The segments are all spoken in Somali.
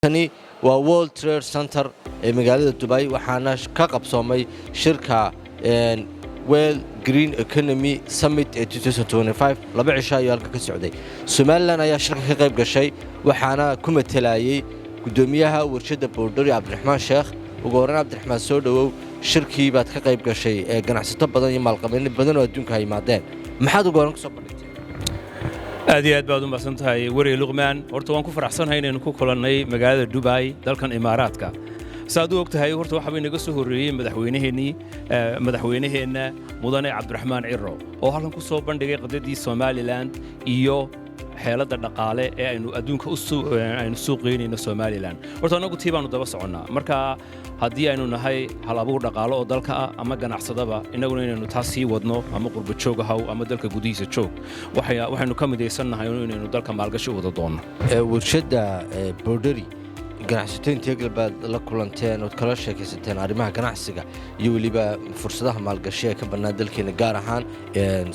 tani waa World Trade Center ee magaalada Dubai waxaana ka qabsoomay shirka Well Green Economy Summit 2025 laba cisho ayaa halka ka socday. Somaliland ayaa shirka ka qayb gashay waxaana ku matalayay gudoomiyaha warshada Boundary Cabdiraxmaan Sheekh. ugu horreyn Cabdiraxmaan soo dhawow shirkii baad ka qayb gashay ee ganacsato badan iyo maalqabeen badan oo adduunka ay yimaadeen. maxaad ugu horreyn ku soo bandhigtay? aad iyo aad baad u mahadsantahay Wari Luqmaan. horta waan ku faraxsanahay inaan ku kulannay magaalada Dubai dalkan Imaaraadka. saad u ogtahay horta waxa weyn naga soo horeeyay madaxweynaheena mudane Cabdiraxmaan Ciro oo halkan ku soo bandhigay qadadii Somaliland iyo xeelada dhaqaale ee aynu adduunka aynu suuqeynayno Somaliland. horta anagu tiibaanu daba soconnaa marka haddii aynu nahay hal abuur dhaqaale oo dalka ah ama ganacsadaba inaguna inaynu taas sii wadno ama qurba joog ahaw ama dalka gudihiisa joog waxaynu ka midaysannahay inaynu dalka maalgashi wada doonno. warshada Boundary ganacsato intee galbaad la kulanteen oo kala sheekaysateen arrimaha ganacsiga iyo waliba fursadaha maalgashi ee ka bannaan dalkeena gaar ahaan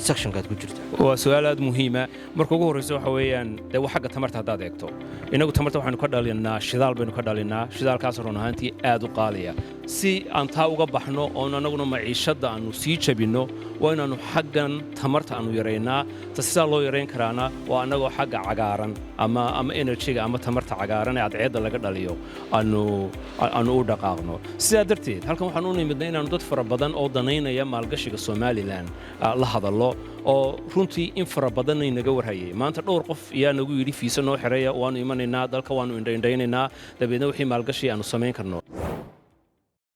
sectionkaad ku jirta? waa su'aal aad muhiim ah. marka ugu horreysa waxa weeyaan xagga tamarta haddaad eegto inagu tamarta waxaynu ka dhalinaa shidaal baynu ka dhalinaa shidaalkaas run ahaantii aad u qaaliya si aan taa uga baxno oon anaguna maciishadda aanu sii jabinno waa inaannu xaggan tamarta aanu yaraynaa sidaa loo yarayn karaana waa annagoo xagga cagaaran ama enerjiga ama tamarta cagaaran ee cadceedda laga dhaliyo aanu u dhaqaaqno. sidaa darteed halkan waxaan u nimidnay inaannu dad fara badan oo danaynaya maalgashiga Somaliland la hadallo oo runtii in fara badan naga warhayay. maanta dhowr qof ayaa nagu yidhi fiisa noo xiraya waannu imanaynaa dalka waannu indhaindhaynaynaa dabeedna wixii maalgashi aanu samayn karno.